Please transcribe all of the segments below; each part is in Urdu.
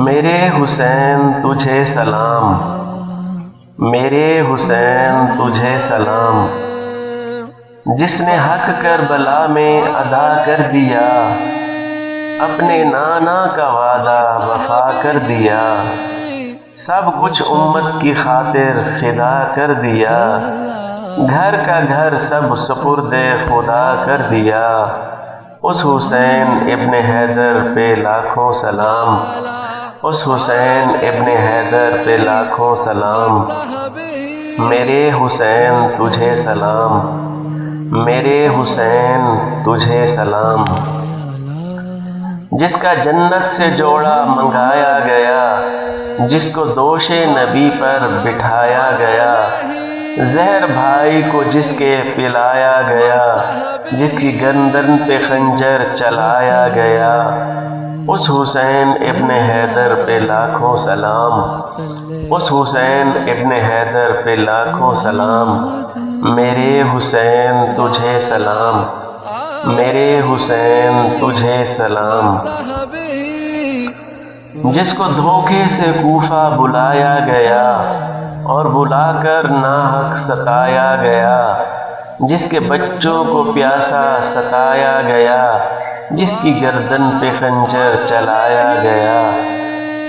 میرے حسین تجھے سلام، میرے حسین تجھے سلام، جس نے حق کربلا میں ادا کر دیا، اپنے نانا کا وعدہ وفا کر دیا، سب کچھ امت کی خاطر فدا کر دیا، گھر کا گھر سب سپرد خدا کر دیا، اس حسین ابن حیدر پہ لاکھوں سلام، اس حسین ابن حیدر پہ لاکھوں سلام، میرے حسین تجھے سلام، میرے حسین تجھے سلام، جس کا جنت سے جوڑا منگایا گیا، جس کو دوش نبی پر بٹھایا گیا، زہر بھائی کو جس کے پلایا گیا، جس کی گردن پہ خنجر چلایا گیا، اس حسین ابن حیدر پہ لاکھوں سلام، اس حسین ابن حیدر پہ لاکھوں سلام، میرے حسین تجھے سلام، میرے حسین تجھے سلام، جس کو دھوکے سے کوفہ بلایا گیا اور بلا کر ناحق ستایا گیا، جس کے بچوں کو پیاسا ستایا گیا، جس کی گردن پہ خنجر چلایا گیا،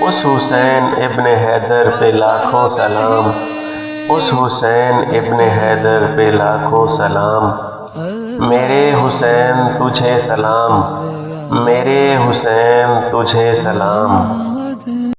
اس حسین ابن حیدر پہ لاکھوں سلام، اس حسین ابن حیدر پہ لاکھوں سلام، میرے حسین تجھے سلام، میرے حسین تجھے سلام۔